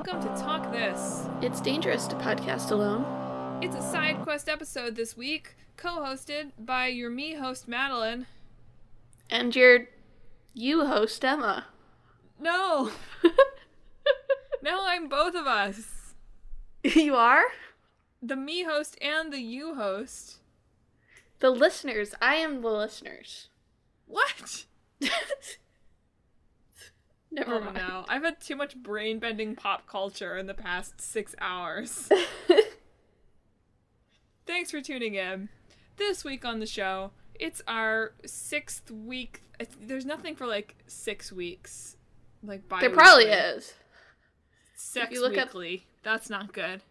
welcome to Talk This. It's dangerous to podcast alone. It's a side quest episode this week, co-hosted by your me host Madelyn. And your you host Emma. No! No, I'm both of us. You are? The me host and the you host. The listeners. I am the listeners. What? Never mind. No. I've had too much brain-bending pop culture in the past 6 hours. Thanks for tuning in. This week on the show, it's our 6th week. There's nothing for like 6 weeks. Like bi-weekly. There probably is. Sex you look weekly. That's not good.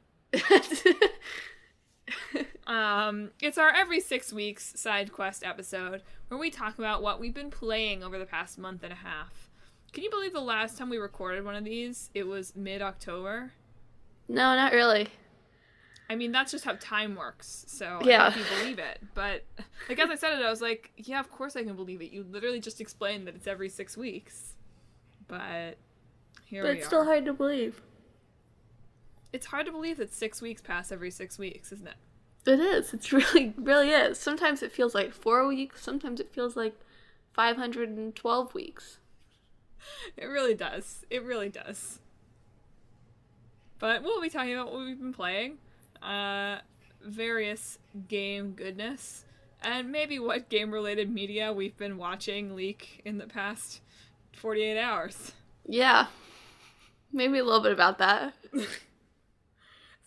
It's our every 6 weeks side quest episode where we talk about what we've been playing over the past month and a half. Can you believe the last time we recorded one of these, it was mid-October? No, not really. I mean, that's just how time works, so yeah. I think you believe it. But, like, as I said it, I was like, yeah, of course I can believe it. You literally just explained that it's every 6 weeks. But here we are. But it's still hard to believe. It's hard to believe that 6 weeks pass every 6 weeks, isn't it? It is. It's really is. Sometimes it feels like 4 weeks. Sometimes it feels like 512 weeks. It really does. It really does. But we'll be talking about what we've been playing, various game goodness, and maybe what game-related media we've been watching leak in the past 48 hours. Yeah. Maybe a little bit about that.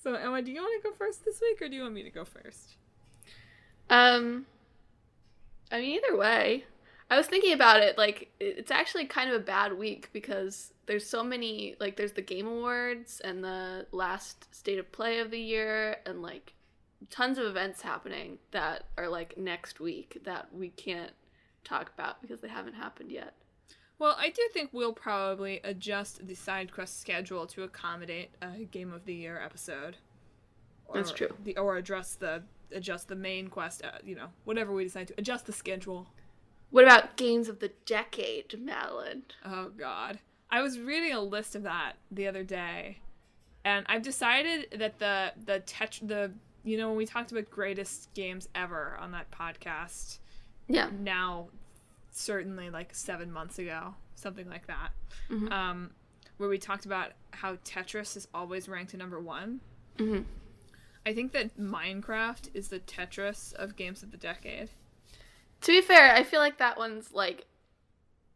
So, Emma, do you want to go first this week, or do you want me to go first? I mean, either way. I was thinking about it, like, it's actually kind of a bad week because there's so many, like, there's the Game Awards and the last State of Play of the year and, like, tons of events happening that are, like, next week that we can't talk about because they haven't happened yet. Well, I do think we'll probably adjust the side quest schedule to accommodate a Game of the Year episode. That's true. Or adjust the main quest, whatever we decide to, adjust the schedule. What about games of the decade, Madeline? Oh, God. I was reading a list of that the other day, and I've decided that when we talked about greatest games ever on that podcast, yeah, now certainly like 7 months ago, something like that, mm-hmm. Where we talked about how Tetris is always ranked at number 1. Mm-hmm. I think that Minecraft is the Tetris of games of the decade. To be fair, I feel like that one's, like,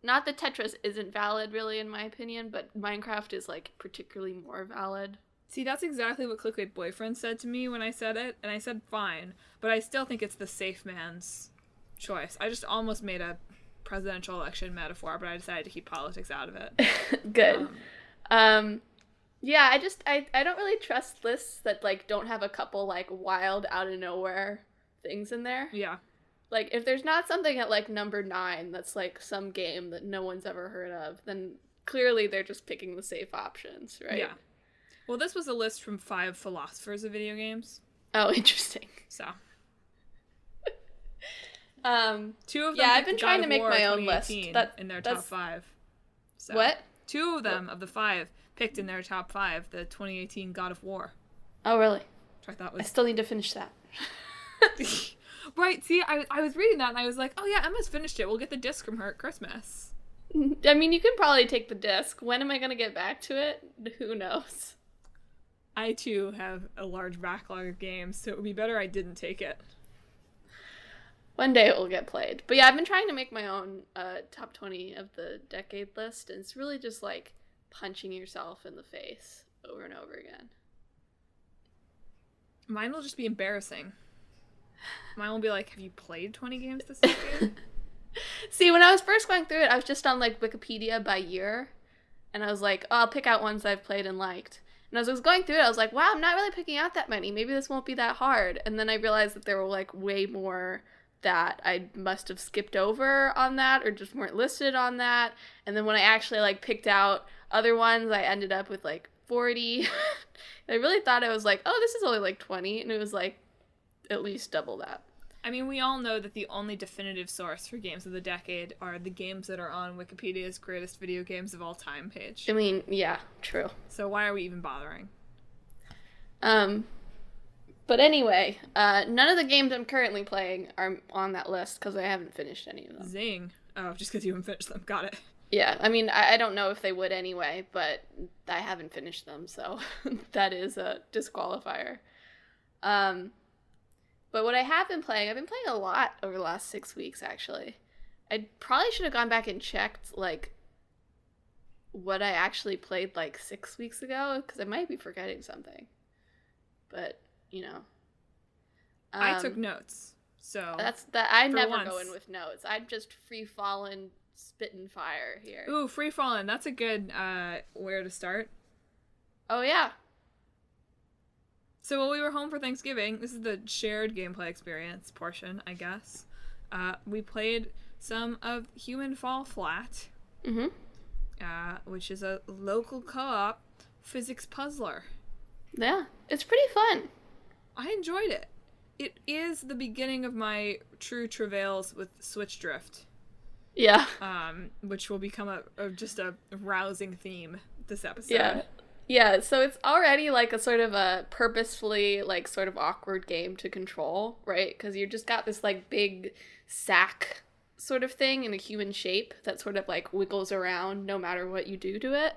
not that Tetris isn't valid, really, in my opinion, but Minecraft is, like, particularly more valid. See, that's exactly what Clickbait Boyfriend said to me when I said it, and I said fine, but I still think it's the safe man's choice. I just almost made a presidential election metaphor, but I decided to keep politics out of it. Good. Yeah, I don't really trust lists that, like, don't have a couple, like, wild, out-of-nowhere things in there. Yeah. Like, if there's not something at, like, number 9 that's, like, some game that no one's ever heard of, then clearly they're just picking the safe options, right? Yeah. Well, this was a list from 5 philosophers of video games. Oh, interesting. So. 2 of them. Yeah, I've been trying to make my own list. In their top 5. So, what? 2 of them, of the 5, picked in their top 5 the 2018 God of War. Oh, really? Which I thought was... I still need to finish that. Right, see, I was reading that and I was like, oh yeah, Emma's finished it. We'll get the disc from her at Christmas. I mean, you can probably take the disc. When am I going to get back to it? Who knows? I, too, have a large backlog of games, so it would be better I didn't take it. One day it will get played. But yeah, I've been trying to make my own top 20 of the decade list, and it's really just like punching yourself in the face over and over again. Mine will just be embarrassing. Mine will be like, have you played 20 games this decade? See, when I was first going through it, I was just on, like, Wikipedia by year, and I was like, oh, I'll pick out ones I've played and liked. And as I was going through it, I was like, wow, I'm not really picking out that many. Maybe this won't be that hard. And then I realized that there were, like, way more that I must have skipped over on that or just weren't listed on that. And then when I actually, like, picked out other ones, I ended up with, like, 40. I really thought I was like, oh, this is only, like, 20. And it was, like, at least double that. I mean, we all know that the only definitive source for games of the decade are the games that are on Wikipedia's greatest video games of all time page. I mean, yeah, true. So why are we even bothering? But anyway, none of the games I'm currently playing are on that list because I haven't finished any of them. Zing. Oh, just because you haven't finished them. Got it. Yeah, I mean, I don't know if they would anyway, but I haven't finished them, so that is a disqualifier. But what I have been playing, I've been playing a lot over the last 6 weeks, actually. I probably should have gone back and checked, like, what I actually played, like, 6 weeks ago, because I might be forgetting something. But, you know. I took notes, so... I never once. go in with notes. I'm just free-falling, spitting fire here. Ooh, free falling. That's a good, where to start. Oh, yeah. So while we were home for Thanksgiving, this is the shared gameplay experience portion, I guess. We played some of Human Fall Flat, which is a local co-op physics puzzler. Yeah, it's pretty fun. I enjoyed it. It is the beginning of my true travails with Switch Drift. Yeah. Which will become just a rousing theme this episode. Yeah. Yeah, so it's already like a sort of a purposefully like sort of awkward game to control, right? Because you just got this like big sack sort of thing in a human shape that sort of like wiggles around no matter what you do to it.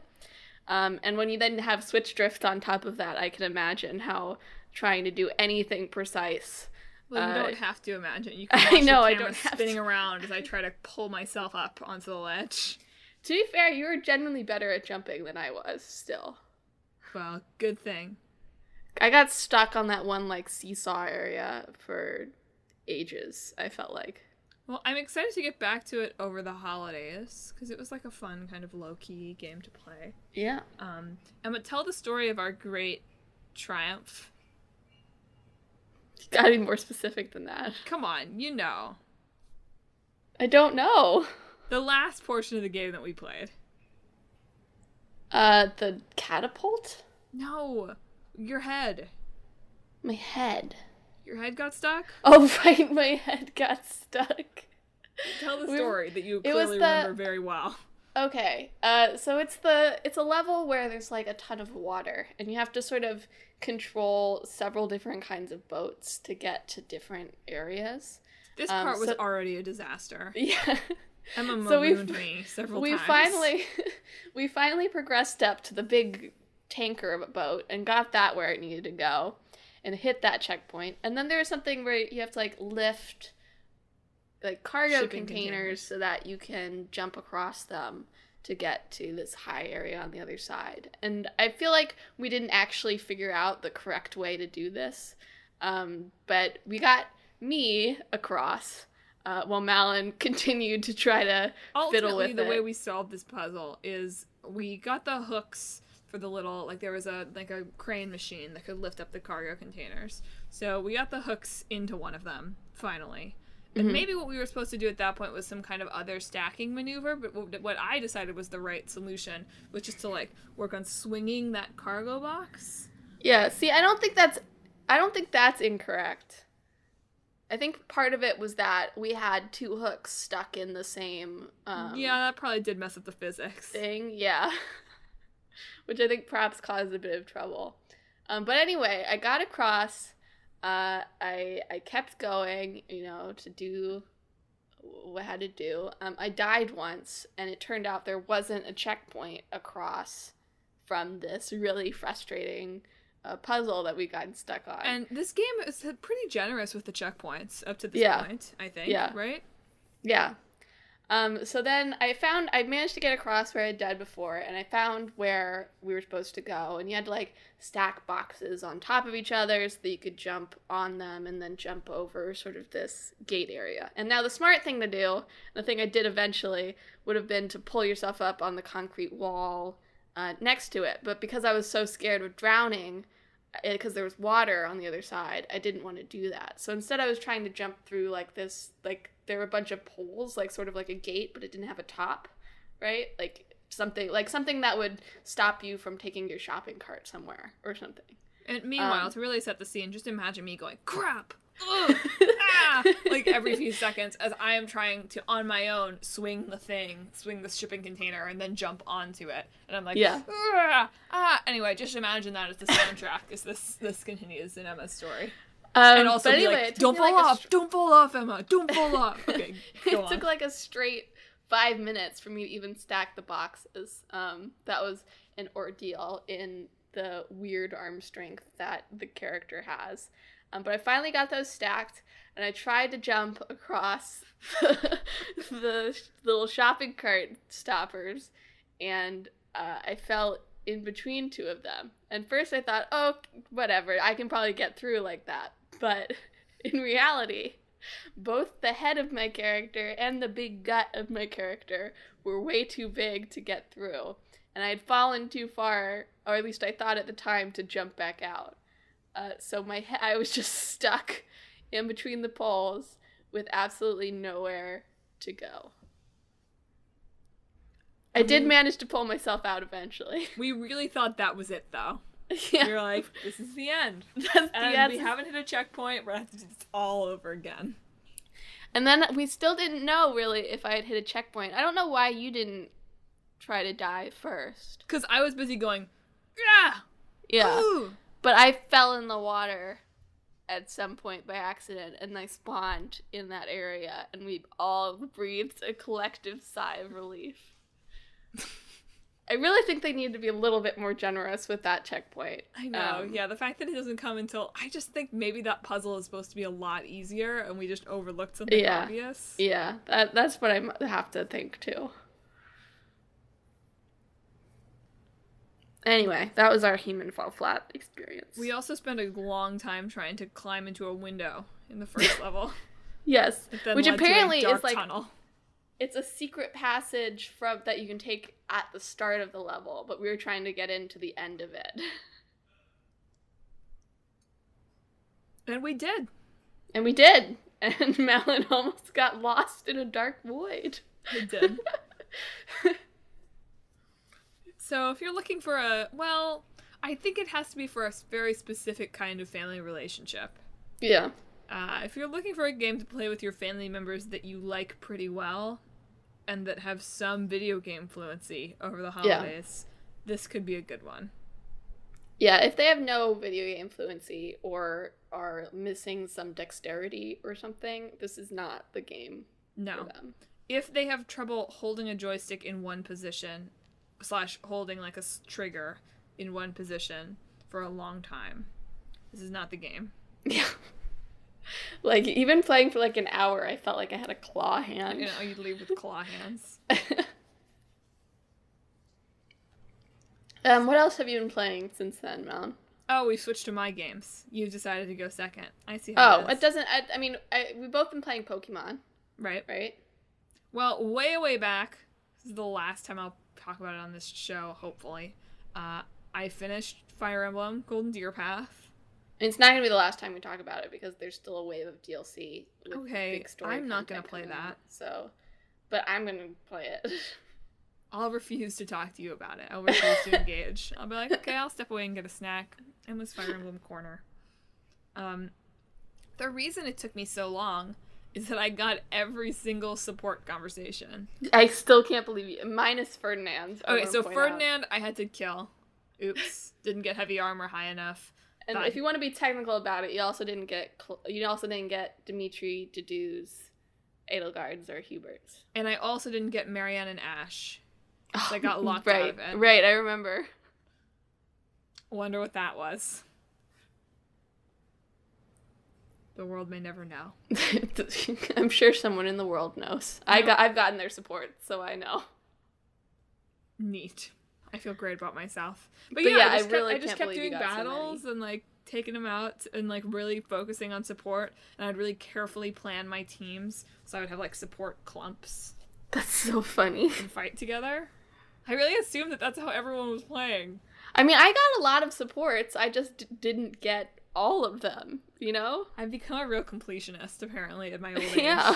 And when you then have Switch Drift on top of that, I can imagine how trying to do anything precise. Well, you don't have to imagine. You can watch the camera spinning around as I try to pull myself up onto the ledge. To be fair, you were genuinely better at jumping than I was still. Well, good thing. I got stuck on that one, like, seesaw area for ages, I felt like. Well, I'm excited to get back to it over the holidays, because it was, like, a fun kind of low-key game to play. Yeah. Emma, tell the story of our great triumph. You gotta be more specific than that. Come on, you know. I don't know. The last portion of the game that we played. The catapult? No, your head. My head. Your head got stuck? Oh, right, my head got stuck. Tell the story that you clearly remember very well. Okay, so it's a level where there's like a ton of water, and you have to sort of control several different kinds of boats to get to different areas. This part was already a disaster. Yeah. Emma marooned me several times. We finally progressed up to the big tanker of a boat and got that where it needed to go and hit that checkpoint. And then there was something where you have to like lift like cargo containers so that you can jump across them to get to this high area on the other side. And I feel like we didn't actually figure out the correct way to do this. But we got me across. While Madelyn continued to try to fiddle with it. The way we solved this puzzle is we got the hooks for the little, like there was a crane machine that could lift up the cargo containers. So we got the hooks into one of them, finally. And maybe what we were supposed to do at that point was some kind of other stacking maneuver, but what I decided was the right solution was just to like work on swinging that cargo box. Yeah, see, I don't think that's incorrect. I think part of it was that we had two hooks stuck in the same yeah, that probably did mess up the physics. Thing, yeah. Which I think perhaps caused a bit of trouble. But anyway, I got across. I kept going, to do what I had to do. I died once, and it turned out there wasn't a checkpoint across from this really frustrating puzzle that we got stuck on. And this game is pretty generous with the checkpoints up to this point, I think, right? Yeah. So then I managed to get across where I'd died before, and I found where we were supposed to go, and you had to, like, stack boxes on top of each other so that you could jump on them and then jump over sort of this gate area. And now the smart thing to do, the thing I did eventually, would have been to pull yourself up on the concrete wall next to it, but because I was so scared of drowning, because there was water on the other side, I didn't want to do that. So instead I was trying to jump through like this, like there were a bunch of poles, like sort of like a gate, but it didn't have a top, right? Like something that would stop you from taking your shopping cart somewhere or something. And meanwhile, to really set the scene, just imagine me going, crap! Ugh, ah! Like every few seconds as I am trying to, on my own, swing the shipping container, and then jump onto it. And I'm like, Anyway, just imagine that as the soundtrack as this continues in Emma's story. And also be like, don't fall off, Emma, don't fall off. Okay, go on. It took like a straight 5 minutes for me to even stack the boxes. That was an ordeal in the weird arm strength that the character has. But I finally got those stacked, and I tried to jump across the little shopping cart stoppers, and I fell in between two of them. And first I thought, oh, whatever, I can probably get through like that. But in reality, both the head of my character and the big gut of my character were way too big to get through. And I had fallen too far, or at least I thought at the time, to jump back out. So I was just stuck in between the poles with absolutely nowhere to go. I did manage to pull myself out eventually. We really thought that was it, though. Yeah. We were like, this is the end. That's the end. We haven't hit a checkpoint. We're going to have to do this all over again. And then we still didn't know, really, if I had hit a checkpoint. I don't know why you didn't try to die first. Because I was busy going, yeah. Ooh. But I fell in the water at some point by accident, and I spawned in that area, and we all breathed a collective sigh of relief. I really think they need to be a little bit more generous with that checkpoint. I know, yeah, the fact that it doesn't come until... I just think maybe that puzzle is supposed to be a lot easier, and we just overlooked something obvious. Yeah, that's what I have to think, too. Anyway, that was our human fall flat experience. We also spent a long time trying to climb into a window in the first level. Yes, which apparently is like tunnel. It's a secret passage that you can take at the start of the level, but we were trying to get into the end of it. And we did. And we did. And Madelyn almost got lost in a dark void. We did. So if you're looking for I think it has to be for a very specific kind of family relationship. Yeah. If you're looking for a game to play with your family members that you like pretty well and that have some video game fluency over the holidays, this could be a good one. Yeah, if they have no video game fluency or are missing some dexterity or something, this is not the game for them. If they have trouble holding a joystick in one position / holding like a trigger in one position for a long time, this is not the game. Yeah. Like, even playing for like an hour, I felt like I had a claw hand. You know, you'd leave with claw hands. What else have you been playing since then, Mel? Oh, we switched to my games. You decided to go second. I see how it doesn't... we've both been playing Pokemon. Right? Well, way back, this is the last time I'll talk about it on this show, hopefully. I finished Fire Emblem Golden Deer Path. And it's not going to be the last time we talk about it because there's still a wave of DLC with big story. I'm not going to play that. So, but I'm going to play it. I'll refuse to talk to you about it. I'll refuse to engage. I'll be like, okay, I'll step away and get a snack. Emma's Fire Emblem corner. The reason it took me so long is that I got every single support conversation. I still can't believe you. Minus Ferdinand's. Okay, so Ferdinand I had to kill. Oops. Didn't get heavy armor high enough. And if you want to be technical about it, you also didn't get Dimitri, Dedue's, Edelgard's, or Hubert's. And I also didn't get Marianne and Ash. So I got locked out of it. Right, I remember. Wonder what that was. The world may never know. I'm sure someone in the world knows. No. I've gotten their support, so I know. Neat. I feel great about myself. But I just kept doing battles and like taking them out and like really focusing on support, and I'd really carefully plan my teams so I would have like support clumps. That's so funny. And fight together. I really assumed that that's how everyone was playing. I mean, I got a lot of supports. I just didn't get all of them, you know? I've become a real completionist, apparently, at my old age. Yeah.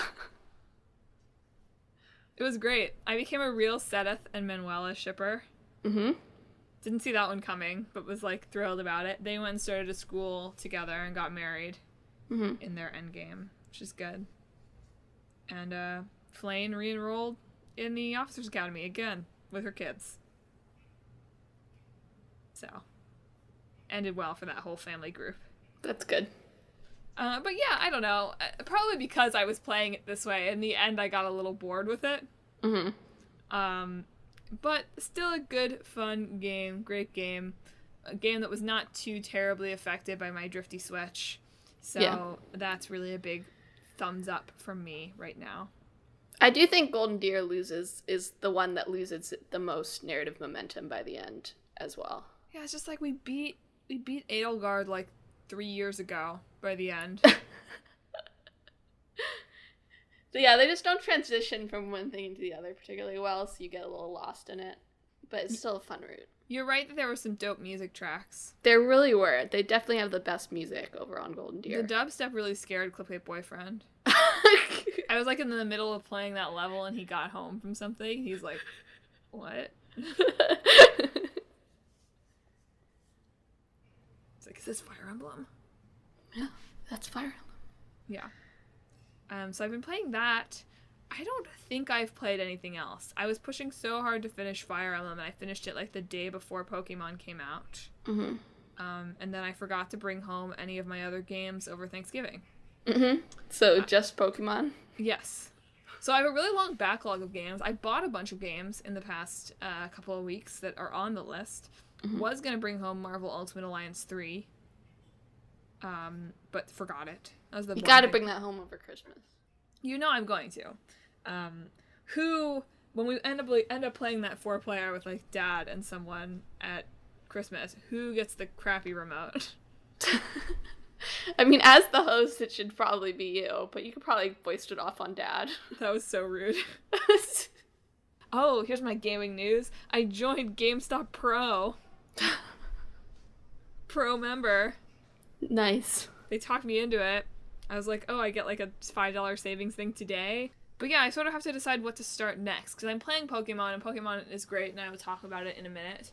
It was great. I became a real Sedith and Manuela shipper. Mm-hmm. Didn't see that one coming, but was like thrilled about it. They went and started a school together and got married in their endgame, which is good. And Flane re-enrolled in the Officers Academy again with her kids. So, ended well for that whole family group. That's good. But yeah, I don't know. Probably because I was playing it this way. In the end, I got a little bored with it. But still a good, fun game. Great game. A game that was not too terribly affected by my drifty switch. So that's really a big thumbs up from me right now. I do think Golden Deer is the one that loses the most narrative momentum by the end as well. Yeah, it's just like we beat Edelgard like 3 years ago by the end. So yeah, they just don't transition from one thing into the other particularly well, so you get a little lost in it. But it's still a fun route. You're right that there were some dope music tracks. There really were. They definitely have the best music over on Golden Deer. The dubstep really scared Clipclip Boyfriend. I was like in the middle of playing that level and he got home from something. He's like, what? It's like, is this Fire Emblem? Yeah, that's Fire Emblem. Yeah. So I've been playing that. I don't think I've played anything else. I was pushing so hard to finish Fire Emblem, and I finished it like the day before Pokemon came out. And then I forgot to bring home any of my other games over Thanksgiving. So just Pokemon? Yes. So I have a really long backlog of games. I bought a bunch of games in the past couple of weeks that are on the list. Was going to bring home Marvel Ultimate Alliance 3. But forgot it. That was the You gotta bring that home over Christmas. You know I'm going to. When we end up playing that 4-player with like Dad and someone at Christmas, who gets the crappy remote? I mean, as the host, it should probably be you, but you could probably voice it off on Dad. That was so rude. Oh, here's my gaming news. I joined GameStop Pro. Pro member. Nice. They talked me into it. I was like, oh, I get like a $5 savings thing today. But yeah, I sort of have to decide what to start next, because I'm playing Pokemon, and Pokemon is great, and I will talk about it in a minute.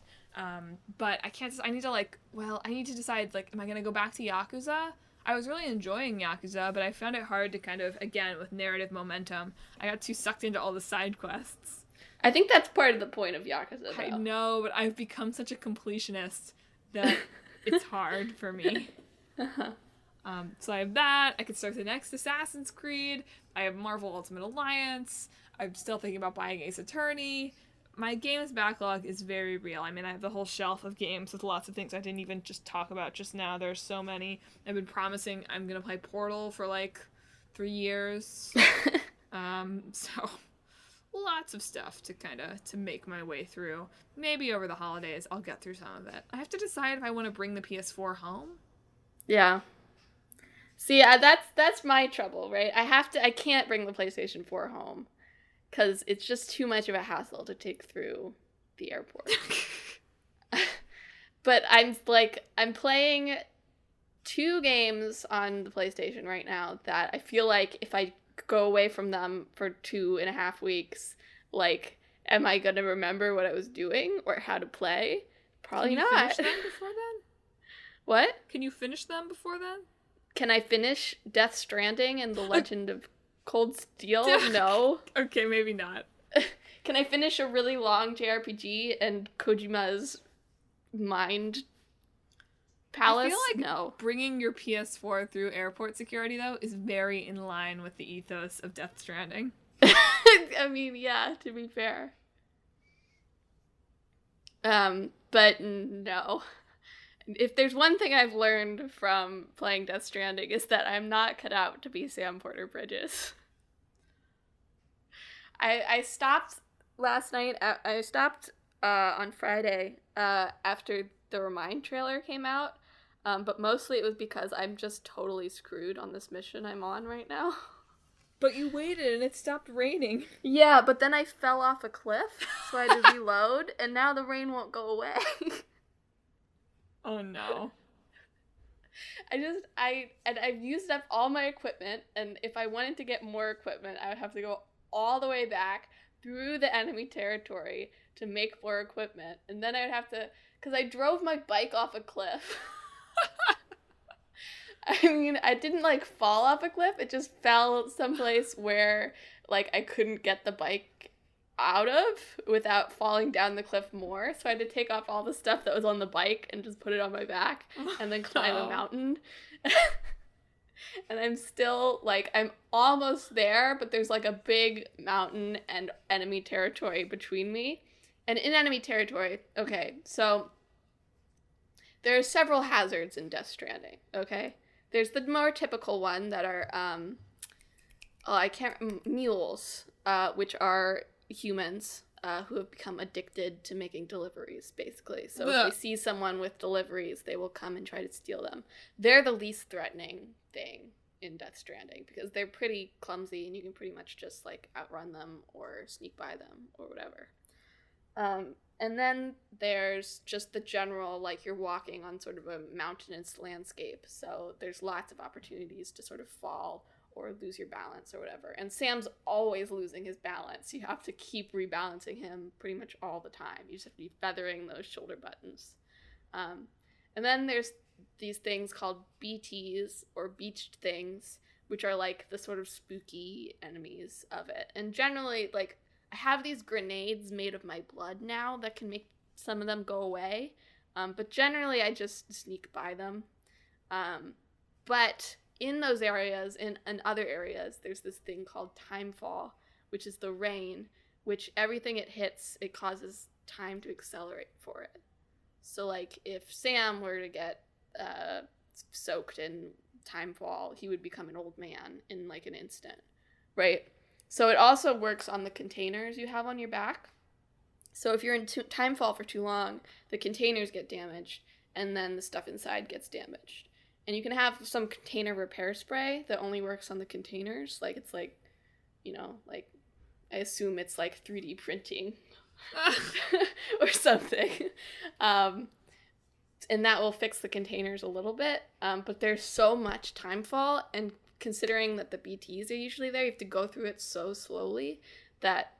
But I can't, I need to decide, like, am I going to go back to Yakuza? I was really enjoying Yakuza, but I found it hard to kind of, again, with narrative momentum, I got too sucked into all the side quests. I think that's part of the point of Yakuza, though. I know, but I've become such a completionist that it's hard for me. So I have that. I could start the next Assassin's Creed. I have Marvel Ultimate Alliance. I'm still thinking about buying Ace Attorney. My games backlog is very real. I mean, I have the whole shelf of games with lots of things I didn't even just talk about just now. There's so many. I've been promising I'm going to play Portal for like 3 years. So lots of stuff to make my way through. Maybe over the holidays I'll get through some of it. I have to decide if I want to bring the PS4 home. Yeah. See, that's my trouble, right? I can't bring the PlayStation 4 home because it's just too much of a hassle to take through the airport. But I'm playing 2 games on the PlayStation right now that I feel like if I go away from them for 2.5 weeks, like, am I gonna remember what I was doing or how to play? Probably not. Can you finish them before then? What? Can you finish them before then? Can I finish Death Stranding and The Legend of Cold Steel? No. Okay, maybe not. Can I finish a really long JRPG and Kojima's Mind Palace? I feel like no. Bringing your PS4 through airport security, though, is very in line with the ethos of Death Stranding. I mean, yeah, to be fair. But no. If there's one thing I've learned from playing Death Stranding is that I'm not cut out to be Sam Porter Bridges. I stopped last night. I stopped on Friday after the Remind trailer came out. But mostly it was because I'm just totally screwed on this mission I'm on right now. But you waited and it stopped raining. Yeah, but then I fell off a cliff, so I had to reload, and now the rain won't go away. Oh no. I've used up all my equipment, and if I wanted to get more equipment, I would have to go all the way back through the enemy territory to make more equipment. And then I would have to, because I drove my bike off a cliff. I mean, I didn't, like, fall off a cliff. It just fell someplace where, like, I couldn't get the bike out of without falling down the cliff more. So I had to take off all the stuff that was on the bike and just put it on my back and then climb a mountain. And I'm still, like, I'm almost there, but there's, like, a big mountain and enemy territory between me. And in enemy territory, okay, so there are several hazards in Death Stranding, okay? There's the more typical one that are, mules, which are humans who have become addicted to making deliveries, basically. So if they see someone with deliveries, they will come and try to steal them. They're the least threatening thing in Death Stranding because they're pretty clumsy and you can pretty much just, like, outrun them or sneak by them or whatever. And then there's just the general, like, you're walking on sort of a mountainous landscape, so there's lots of opportunities to sort of fall or lose your balance or whatever. And Sam's always losing his balance. You have to keep rebalancing him pretty much all the time. You just have to be feathering those shoulder buttons. And then there's these things called BTs, or beached things, which are, like, the sort of spooky enemies of it. And generally, like, I have these grenades made of my blood now that can make some of them go away. But generally, I just sneak by them. But in those areas, in other areas, there's this thing called timefall, which is the rain, which everything it hits, it causes time to accelerate for it. So, like, if Sam were to get soaked in timefall, he would become an old man in, like, an instant, right? So it also works on the containers you have on your back. So if you're in timefall for too long, the containers get damaged, and then the stuff inside gets damaged. And you can have some container repair spray that only works on the containers. Like, it's like, you know, like, I assume it's like 3D printing or something. And that will fix the containers a little bit. But there's so much timefall, and considering that the BTs are usually there, you have to go through it so slowly that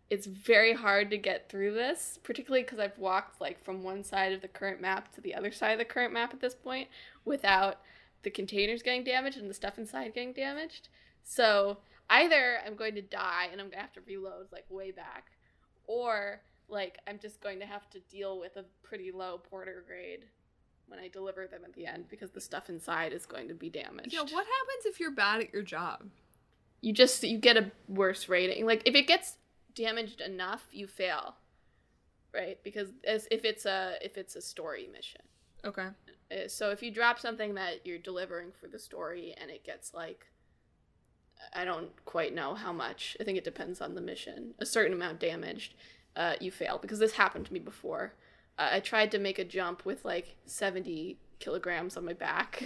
it's very hard to get through this, particularly because I've walked, like, from one side of the current map to the other side of the current map at this point without the containers getting damaged and the stuff inside getting damaged. So either I'm going to die and I'm going to have to reload, like, way back, or, like, I'm just going to have to deal with a pretty low porter grade when I deliver them at the end because the stuff inside is going to be damaged. Yeah, what happens if you're bad at your job? You get a worse rating. Like, if it gets damaged enough, you fail, right? Because if it's a story mission. Okay. So if you drop something that you're delivering for the story and it gets, like, I don't quite know how much, I think it depends on the mission, a certain amount damaged, you fail. Because this happened to me before. I tried to make a jump with, like, 70 kilograms on my back.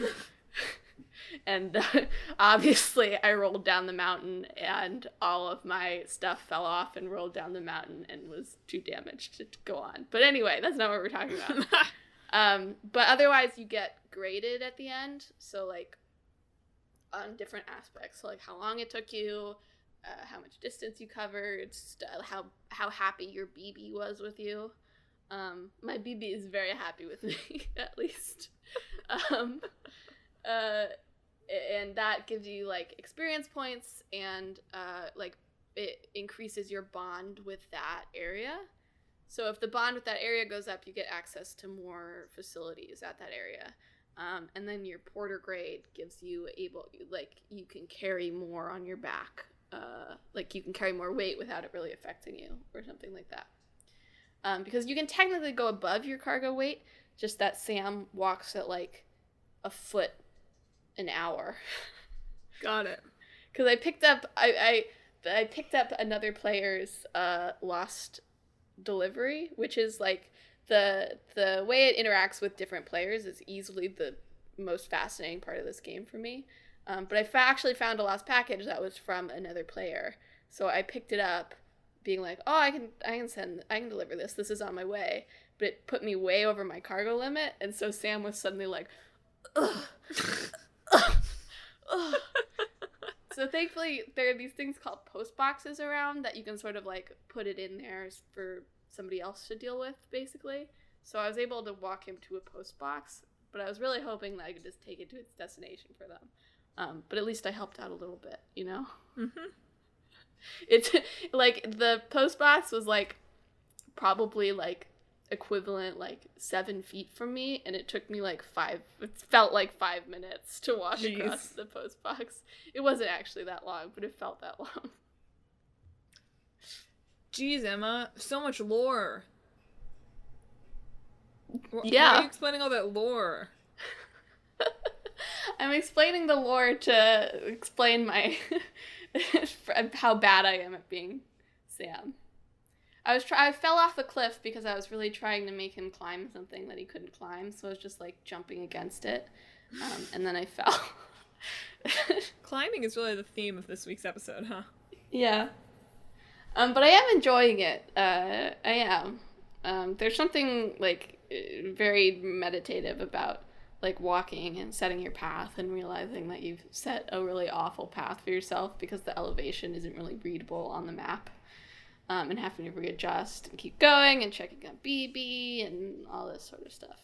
And obviously I rolled down the mountain and all of my stuff fell off and rolled down the mountain and was too damaged to go on. But anyway, that's not what we're talking about. But otherwise you get graded at the end. So, like, on different aspects. So, like, how long it took you, how much distance you covered, how happy your BB was with you. My BB is very happy with me, at least. And that gives you, like, experience points, and like, it increases your bond with that area. So if the bond with that area goes up, you get access to more facilities at that area. And then your porter grade gives you you can carry more on your back. Like, you can carry more weight without it really affecting you or something like that. Because you can technically go above your cargo weight, just that Sam walks at, like, a foot an hour. Got it. Because I picked up another player's lost delivery, which is, like, the way it interacts with different players is easily the most fascinating part of this game for me. But I actually found a lost package that was from another player, so I picked it up, being like, oh, I can deliver this. This is on my way. But it put me way over my cargo limit, and so Sam was suddenly like, ugh. So thankfully there are these things called post boxes around that you can sort of, like, put it in there for somebody else to deal with, basically. So I was able to walk him to a post box, but I was really hoping that I could just take it to its destination for them. But at least I helped out a little bit, you know? Mm-hmm. It's like the post box was like probably like equivalent like 7 feet from me, and it took me like it felt like 5 minutes to walk across the post box. It wasn't actually that long, but it felt that long. Jeez, Emma, so much lore. Yeah. Why are you explaining all that lore? I'm explaining the lore to explain my how bad I am at being Sam. I fell off a cliff because I was really trying to make him climb something that he couldn't climb, so I was just like jumping against it, and then I fell. Climbing is really the theme of this week's episode, huh? Yeah. But I am enjoying it. I am. There's something like very meditative about like walking and setting your path and realizing that you've set a really awful path for yourself because the elevation isn't really readable on the map. And having to readjust and keep going and checking on BB and all this sort of stuff.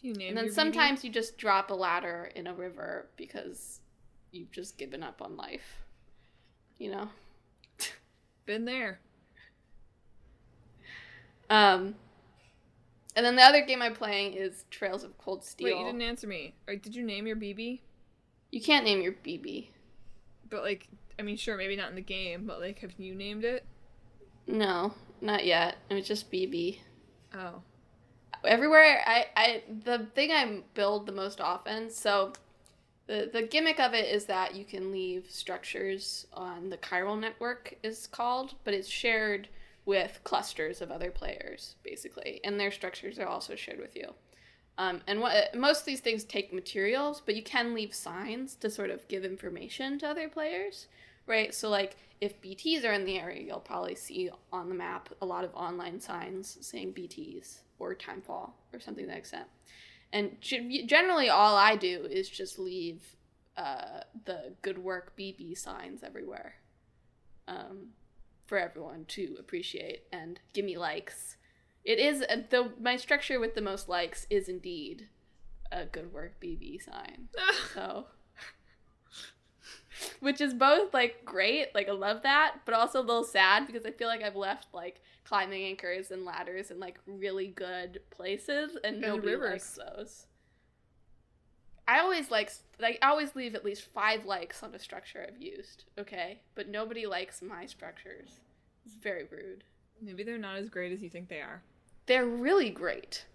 And then sometimes you just drop a ladder in a river because you've just given up on life. You know? Been there. And then the other game I'm playing is Trails of Cold Steel. Wait, you didn't answer me. Did you name your BB? You can't name your BB. But like, I mean, sure, maybe not in the game, but like, have you named it? No, not yet. It was just BB. Oh. Everywhere, the thing I build the most often, so the gimmick of it is that you can leave structures on the chiral network is called, but it's shared with clusters of other players, basically, and their structures are also shared with you. And most of these things take materials, but you can leave signs to sort of give information to other players, right? So, like, if BTs are in the area, you'll probably see on the map a lot of online signs saying BTs or timefall or something to that extent. And generally all I do is just leave the good work BB signs everywhere for everyone to appreciate and give me likes. It is, my structure with the most likes is indeed a good work BB sign. So... Which is both, like, great, like, I love that, but also a little sad because I feel like I've left, like, climbing anchors and ladders in, like, really good places, and nobody likes those. I always leave at least 5 likes on a structure I've used, okay? But nobody likes my structures. It's very rude. Maybe they're not as great as you think they are. They're really great.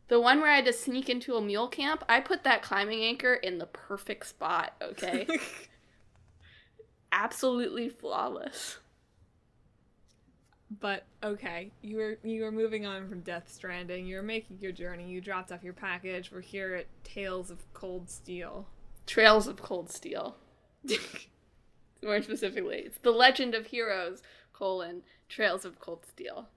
The one where I had to sneak into a mule camp, I put that climbing anchor in the perfect spot, okay? Absolutely flawless. But okay, you were moving on from Death Stranding. You were making your journey. You dropped off your package. We're here at Tales of Cold Steel. Trails of Cold Steel. More specifically, it's The Legend of Heroes: Trails of Cold Steel,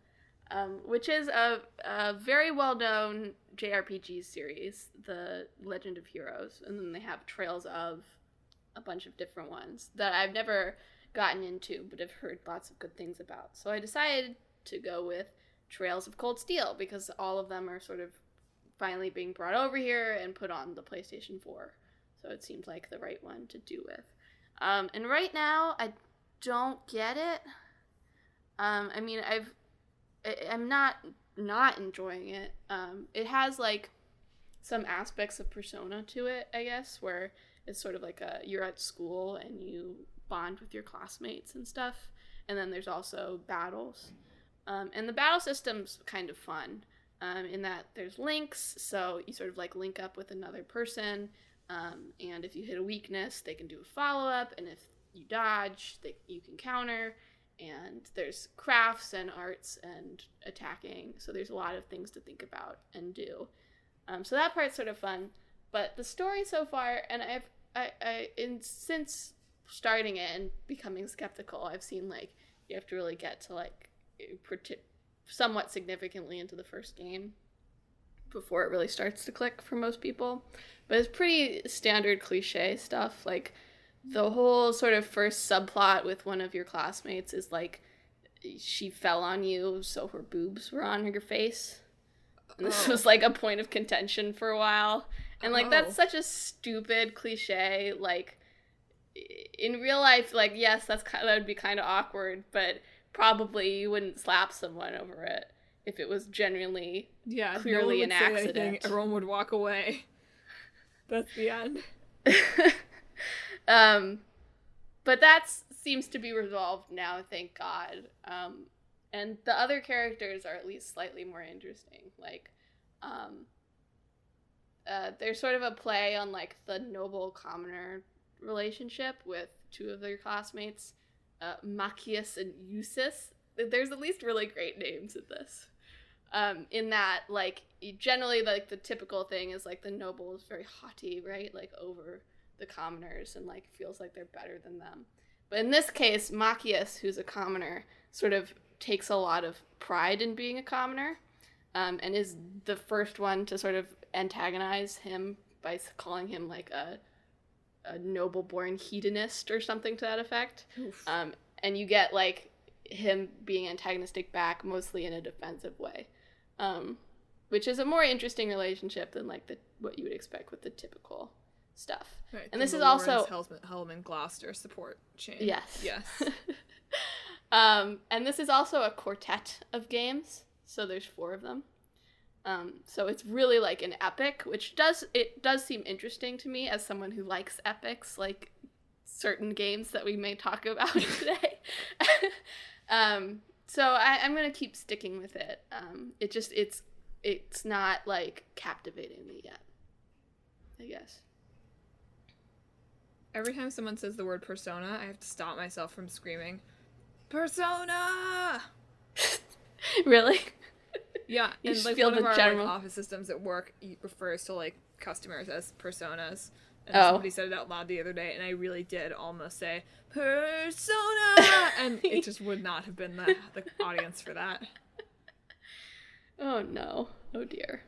which is a very well-known JRPG series, The Legend of Heroes, and then they have Trails of a bunch of different ones that I've never gotten into but have heard lots of good things about. So I decided to go with Trails of Cold Steel because all of them are sort of finally being brought over here and put on the PlayStation 4. So it seemed like the right one to do with. And right now, I don't get it. I mean, I'm not enjoying it. It has, like, some aspects of Persona to it, I guess, where it's sort of like you're at school and you bond with your classmates and stuff. And then there's also battles. And the battle system's kind of fun in that there's links, so you sort of like link up with another person. And if you hit a weakness, they can do a follow-up. And if you dodge, you can counter. And there's crafts and arts and attacking. So there's a lot of things to think about and do. So that part's sort of fun. But the story so far, and since starting it and becoming skeptical, I've seen, like, you have to really get to, like, somewhat significantly into the first game before it really starts to click for most people. But it's pretty standard cliche stuff. Like, the whole sort of first subplot with one of your classmates is, like, she fell on you, so her boobs were on your face. And this Oh. was like a point of contention for a while. And like Oh. that's such a stupid cliche. Like in real life, like yes, that would be kind of awkward, but probably you wouldn't slap someone over it if it was genuinely clearly an accident. Anything, everyone would walk away. That's the end. But that seems to be resolved now, thank God. And the other characters are at least slightly more interesting. Like, there's sort of a play on like the noble commoner relationship with two of their classmates, Machias and Eusis. There's at least really great names in this. In that, like, generally, like, the typical thing is, like, the noble is very haughty, right? Like, over the commoners and, like, feels like they're better than them. But in this case, Machias, who's a commoner, sort of takes a lot of pride in being a commoner, and is the first one to sort of antagonize him by calling him, like, a noble-born hedonist or something to that effect. And you get, like, him being antagonistic back mostly in a defensive way, which is a more interesting relationship than like what you would expect with the typical stuff. Right, and this is also Hellman Gloucester support chain. Yes. And and this is also a quartet of games, so there's 4 of them. So it's really like an epic, which does seem interesting to me as someone who likes epics, like certain games that we may talk about today. So I'm gonna keep sticking with it. It's not like captivating me yet, I guess. every time someone says the word persona, I have to stop myself from screaming, Persona! Really? Yeah, You and just like feel one of the our general- like, office systems at work refers to like customers as personas. And Oh. somebody said it out loud the other day, and I really did almost say, Persona! And it just would not have been the audience for that. Oh no. Oh dear.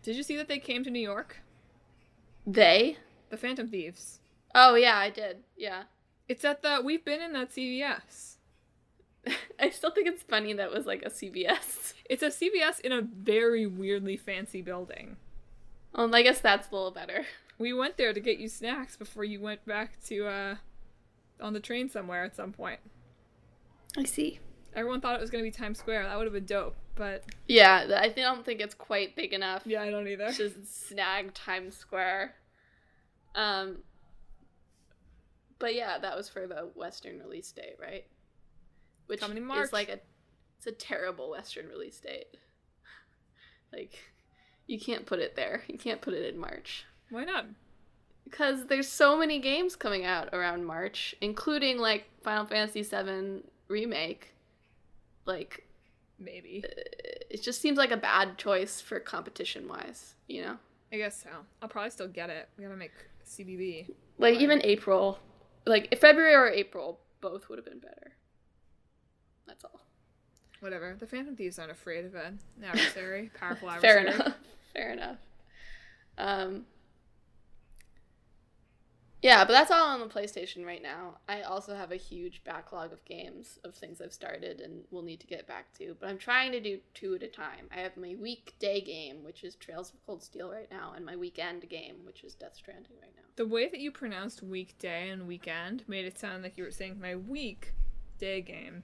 Did you see that they came to New York? They? The Phantom Thieves. Oh yeah, I did. Yeah. It's at we've been in that CVS. I still think it's funny that was like a CVS. It's a CVS in a very weirdly fancy building. Well, I guess that's a little better. We went there to get you snacks before you went back to, on the train somewhere at some point. I see. Everyone thought it was going to be Times Square. That would have been dope, but... Yeah, I don't think it's quite big enough. Yeah, I don't either. To snag Times Square. But yeah, that was for the Western release date, right? Which Coming in March. is like it's a terrible Western release date. Like, you can't put it there. You can't put it in March. Why not? Because there's so many games coming out around March, including like Final Fantasy VII Remake. Like, Maybe. it just seems like a bad choice for competition-wise, you know? I guess so. I'll probably still get it. We gotta make CBB. Like, even April. Like, if February or April, both would have been better. That's all. Whatever. The Phantom Thieves aren't afraid of an adversary. Powerful Fair adversary. enough. Fair enough. Yeah, but that's all on the PlayStation right now. I also have a huge backlog of games, of things I've started and will need to get back to. But I'm trying to do 2 at a time. I have my weekday game, which is Trails of Cold Steel right now, and my weekend game, which is Death Stranding right now. The way that you pronounced weekday and weekend made it sound like you were saying my weekday game.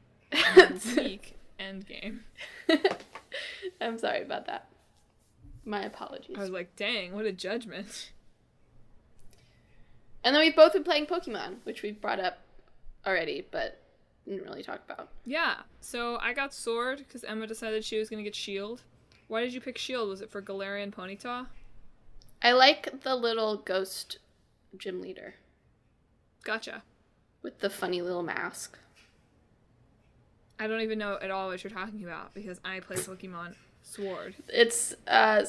Week end game. I'm sorry about that. My apologies. I was like, dang, what a judgment. And then we've both been playing Pokemon, which we've brought up already, but didn't really talk about. Yeah, so I got Sword because Emma decided she was going to get Shield. Why did you pick Shield? Was it for Galarian Ponyta? I like the little ghost gym leader Gotcha. with the funny little mask. I don't even know at all what you're talking about because I play Pokemon Sword. It's,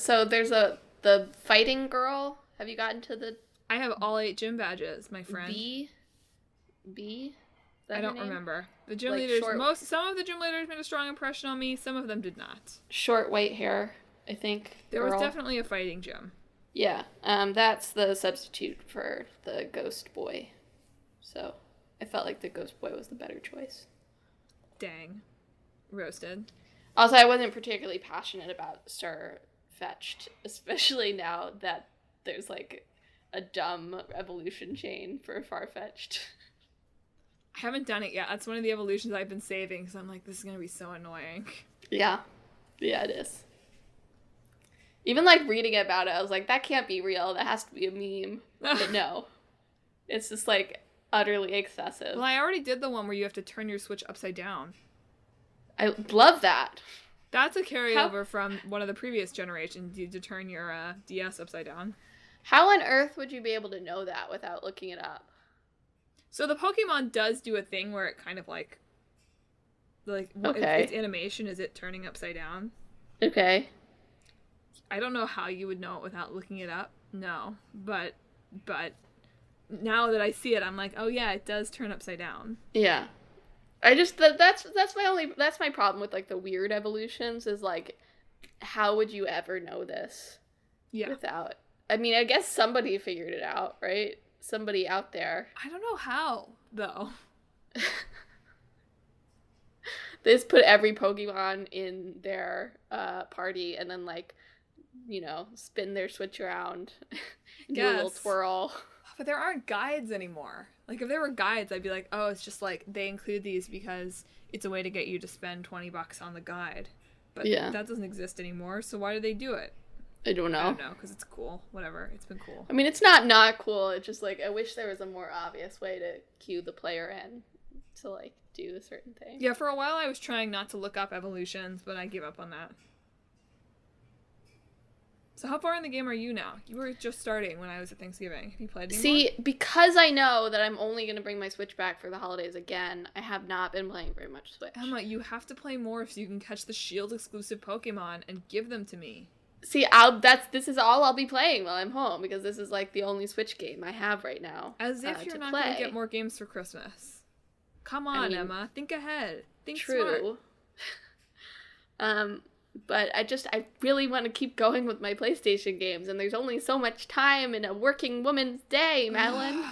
so there's the fighting girl. Have you gotten to the I have all 8 gym badges, my friend. B? Is that I her don't name? remember. The gym Like leaders, short- some of the gym leaders made a strong impression on me, some of them did not. Short white hair, I think. There was girl. definitely a fighting gym. Yeah, that's the substitute for the ghost boy. So I felt like the Ghost Boy was the better choice. Dang. Roasted. Also, I wasn't particularly passionate about Sir Fetched, especially now that there's like a dumb evolution chain for Farfetch'd. I haven't done it yet. That's one of the evolutions I've been saving because I'm like, this is going to be so annoying. Yeah. Yeah, it is. Even like reading about it, I was like, that can't be real. That has to be a meme. But no. It's just like utterly excessive. Well, I already did the one where you have to turn your Switch upside down. I love that. That's a carryover from one of the previous generations, to turn your DS upside down. How on earth would you be able to know that without looking it up? So the Pokemon does do a thing where it kind of like okay. its animation is it turning upside down. Okay. I don't know how you would know it without looking it up. No, but now that I see it, I'm like, oh yeah, it does turn upside down. Yeah. I just that's my problem with like the weird evolutions is like, how would you ever know this? Yeah. Without. I mean, I guess somebody figured it out, right? Somebody out there. I don't know how though. They just put every Pokemon in their party and then like, spin their Switch around and do a little twirl. But there aren't guides anymore. Like, if there were guides, I'd be like, oh, it's just like they include these because it's a way to get you to spend $20 on the guide. But that doesn't exist anymore, so why do they do it? I don't know. I don't know, because it's cool. Whatever. It's been cool. I mean, it's not cool. It's just like, I wish there was a more obvious way to cue the player in to, like, do a certain thing. Yeah, for a while I was trying not to look up evolutions, but I gave up on that. So how far in the game are you now? You were just starting when I was at Thanksgiving. Have you played anymore? See, because I know that I'm only going to bring my Switch back for the holidays again, I have not been playing very much Switch. Emma, you have to play more so you can catch the Shield exclusive Pokemon and give them to me. See, this is all I'll be playing while I'm home, because this is like the only Switch game I have right now. As if you're not going to get more games for Christmas. Come on, Emma. Think ahead. Think true. Smart. But I really want to keep going with my PlayStation games, and there's only so much time in a working woman's day, Madelyn.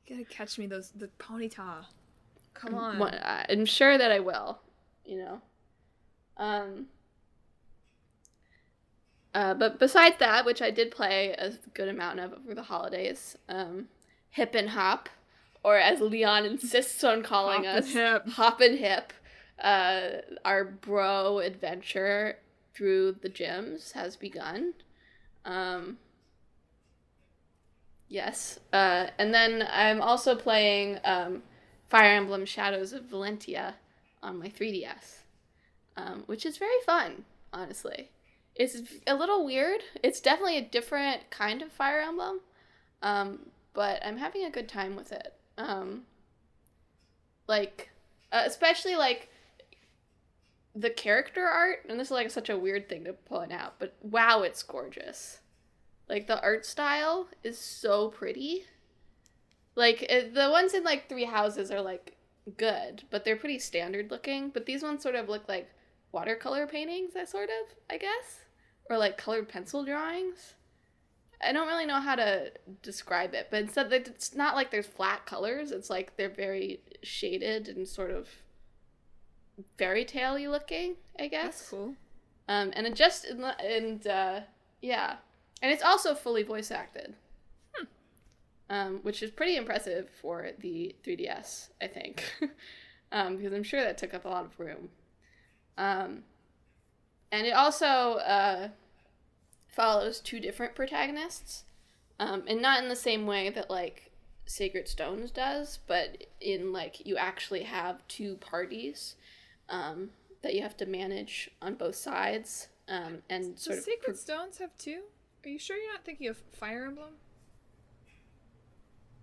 You gotta catch me the Ponyta. Come on. I'm sure that I will, But besides that, which I did play a good amount of over the holidays, Hip and Hop, or as Leon insists on calling us, Hop and Hip. Our bro adventure through the gyms has begun. Yes. And then I'm also playing Fire Emblem Shadows of Valentia on my 3DS, which is very fun, honestly. It's a little weird. It's definitely a different kind of Fire Emblem, but I'm having a good time with it. Especially like the character art, and this is like such a weird thing to point out, but wow, it's gorgeous. Like the art style is so pretty. Like the ones in like Three Houses are like good, but they're pretty standard looking. But these ones sort of look like watercolor paintings, I guess, or like colored pencil drawings. I don't really know how to describe it, but instead it's not like there's flat colors. It's like they're very shaded and sort of fairy tale-y looking, I guess. That's cool. And it's also fully voice acted, which is pretty impressive for the 3DS, I think, because I'm sure that took up a lot of room. And it also follows two different protagonists, and not in the same way that like Sacred Stones does, but in like you actually have two parties that you have to manage on both sides, and sort of. Sacred Stones have two? Are you sure you're not thinking of Fire Emblem?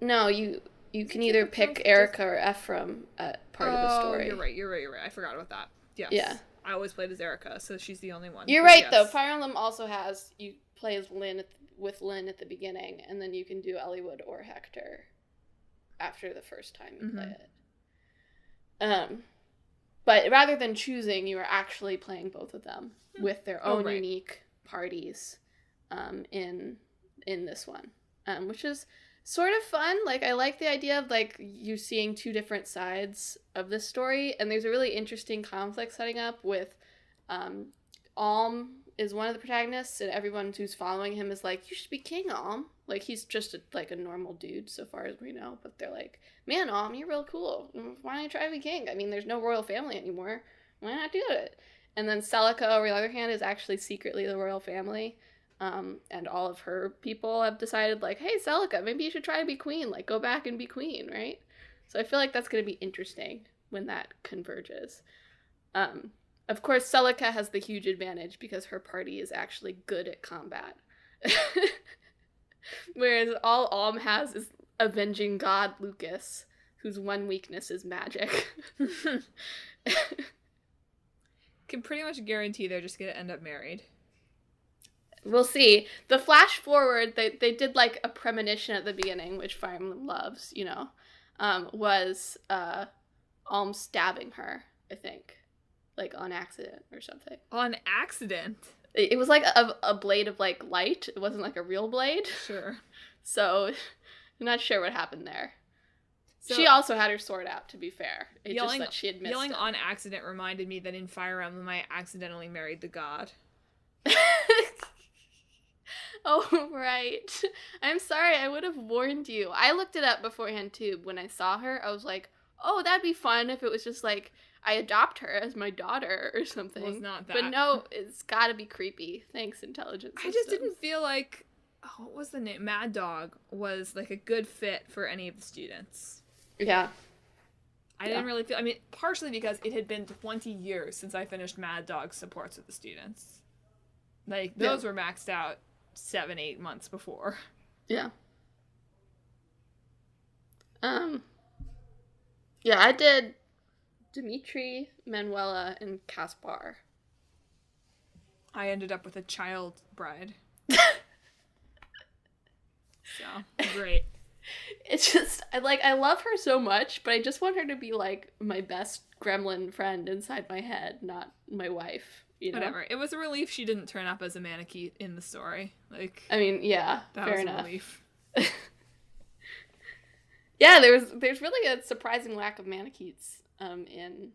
No, you can either pick Erica or Ephraim at part of the story. You're right. I forgot about that. Yes. Yeah. I always played as Erica, so she's the only one. You're right, though. Fire Emblem also has, you play as Lynn with Lynn at the beginning, and then you can do Eliwood or Hector after the first time you play it. But rather than choosing, you are actually playing both of them with their own unique parties in this one, which is Sort of fun. Like, I like the idea of, like, you seeing two different sides of this story, and there's a really interesting conflict setting up with, Alm is one of the protagonists, and everyone who's following him is like, you should be king, Alm. Like, he's just, a normal dude, so far as we know, but they're like, man, Alm, you're real cool. Why don't you try to be king? I mean, there's no royal family anymore. Why not do it? And then Celica, on the other hand, is actually secretly the royal family. And all of her people have decided, like, hey, Celica, maybe you should try to be queen. Like, go back and be queen, right? So I feel like that's going to be interesting when that converges. Of course, Celica has the huge advantage because her party is actually good at combat. Whereas all Alm has is avenging god Lucas, whose one weakness is magic. Can pretty much guarantee they're just going to end up married. We'll see. The flash forward, they did like a premonition at the beginning, which Fire Emblem loves, was Alm stabbing her, I think. Like on accident or something. On accident? It was like a blade of like light. It wasn't like a real blade. Sure. So I'm not sure what happened there. So, she also had her sword out, to be fair. It's yelling, just that she had missed yelling it. on accident reminded me that in Fire Emblem I accidentally married the god. Oh, right. I'm sorry, I would have warned you. I looked it up beforehand, too. When I saw her, I was like, oh, that'd be fun if it was just like, I adopt her as my daughter or something. Well, it's not that. But no, it's gotta be creepy. Thanks, intelligence systems. I just didn't feel like, what was the name? Mad Dog was like a good fit for any of the students. Yeah. I didn't really feel, partially because it had been 20 years since I finished Mad Dog supports with the students. Like, those were maxed out 7-8 months before. Yeah. Yeah, I did Dimitri, Manuela, and Caspar. I ended up with a child bride. So, great. It's just, I love her so much, but I just want her to be, like, my best gremlin friend inside my head, not my wife, Whatever. It was a relief she didn't turn up as a mannequin in the story. Like, yeah, that fair was enough. A relief. Yeah, there's really a surprising lack of mannequins in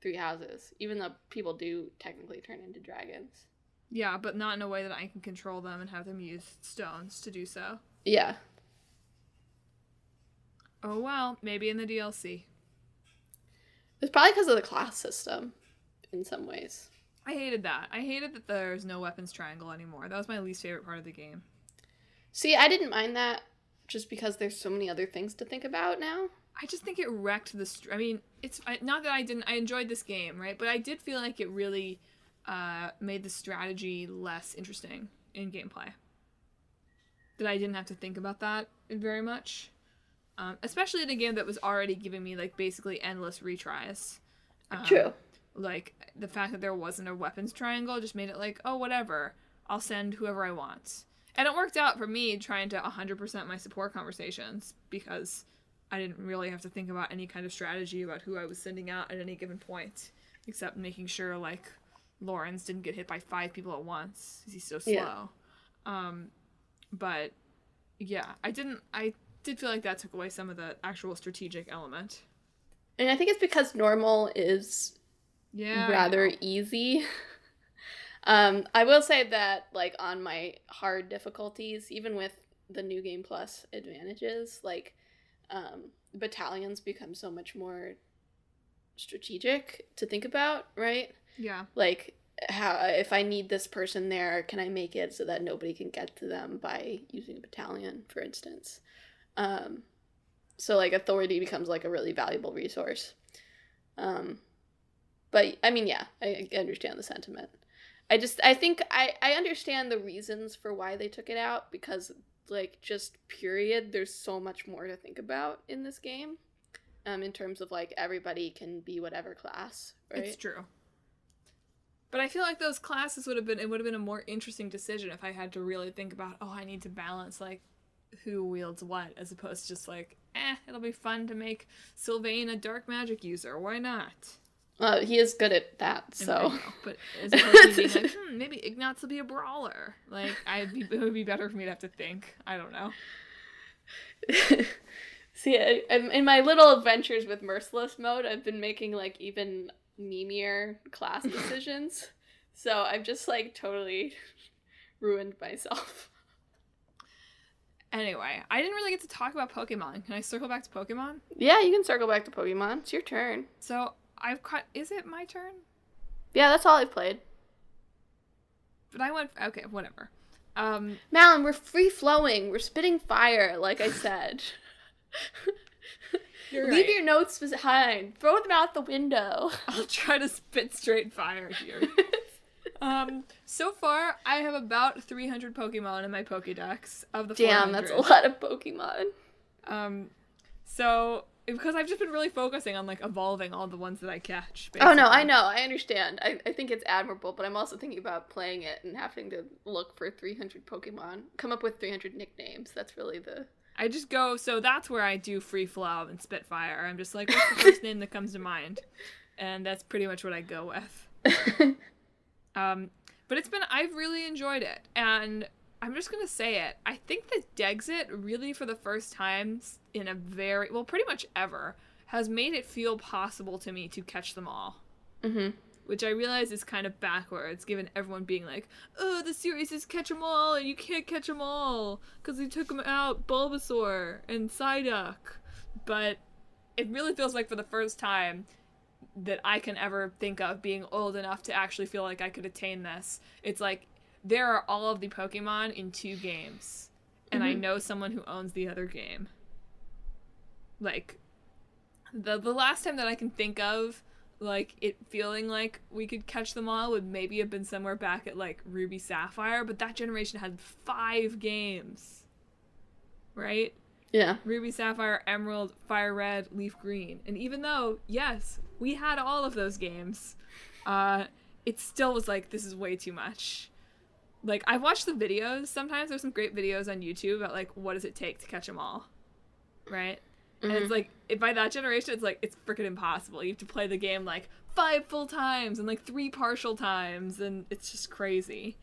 Three Houses, even though people do technically turn into dragons. Yeah, but not in a way that I can control them and have them use stones to do so. Yeah. Oh well, maybe in the DLC. It's probably because of the class system, in some ways. I hated that. I hated that there's no weapons triangle anymore. That was my least favorite part of the game. See, I didn't mind that just because there's so many other things to think about now. I just think it wrecked the... it's not that I enjoyed this game, right? But I did feel like it really made the strategy less interesting in gameplay. That I didn't have to think about that very much. Especially in a game that was already giving me, like, basically endless retries. True. Like, the fact that there wasn't a weapons triangle just made it like, oh, whatever. I'll send whoever I want. And it worked out for me trying to 100% my support conversations because I didn't really have to think about any kind of strategy about who I was sending out at any given point, except making sure, like, Lawrence didn't get hit by 5 people at once because he's so slow. Yeah. But, yeah, I did feel like that took away some of the actual strategic element. And I think it's because normal is rather easy. I will say that, like, on my hard difficulties, even with the New Game Plus advantages, like, battalions become so much more strategic to think about, right? Yeah. Like, how, if I need this person there, can I make it so that nobody can get to them by using a battalion, for instance? So, like, authority becomes, like, a really valuable resource. But, yeah, I understand the sentiment. I think I understand the reasons for why they took it out, because, like, just period, there's so much more to think about in this game, in terms of, like, everybody can be whatever class, right? It's true. But I feel like those classes would have been a more interesting decision if I had to really think about, I need to balance, like, who wields what, as opposed to just like, it'll be fun to make Sylvain a dark magic user. Why not? He is good at that, so. But as opposed to being like, maybe Ignatz will be a brawler. Like, it would be better for me to have to think. I don't know. See, in my little adventures with Merciless mode, I've been making, like, even memeier class decisions. So I've just, like, totally ruined myself. Anyway, I didn't really get to talk about Pokemon. Can I circle back to Pokemon? Yeah, you can circle back to Pokemon. It's your turn. So, I've caught... Is it my turn? Yeah, that's all I've played. But I went... Okay, whatever. Madelyn, we're free-flowing. We're spitting fire, like I said. You're Leave right. your notes behind. Throw them out the window. I'll try to spit straight fire here. So far, I have about 300 Pokemon in my Pokédex of the 400. Damn, that's a lot of Pokemon. So, because I've just been really focusing on, like, evolving all the ones that I catch, Oh, no, basically. I know. I understand. I think it's admirable, but I'm also thinking about playing it and having to look for 300 Pokemon. Come up with 300 nicknames. That's really the... I just go, so that's where I do free flow and Spitfire. I'm just like, what's the first name that comes to mind? And that's pretty much what I go with. But I've really enjoyed it. And I'm just going to say it. I think that Dexit really, for the first time in a pretty much ever, has made it feel possible to me to catch them all. Mm-hmm. Which I realize is kind of backwards, given everyone being like, oh, the series is catch 'em all, and you can't catch 'em all, because they took 'em out, Bulbasaur and Psyduck. But it really feels like for the first time that I can ever think of being old enough to actually feel like I could attain this. It's like, there are all of the Pokemon in 2 games, and I know someone who owns the other game. Like, the last time that I can think of, like, it feeling like we could catch them all would maybe have been somewhere back at, like, Ruby Sapphire, but that generation had 5 games. Right? Yeah. Ruby Sapphire, Emerald, Fire Red, Leaf Green. And even though, yes, we had all of those games, it still was like, this is way too much. Like, I've watched the videos. Sometimes there's some great videos on YouTube about, like, what does it take to catch them all. Right? And it's like, by that generation, it's like, it's freaking impossible. You have to play the game, like, 5 full times and, like, 3 partial times, and it's just crazy.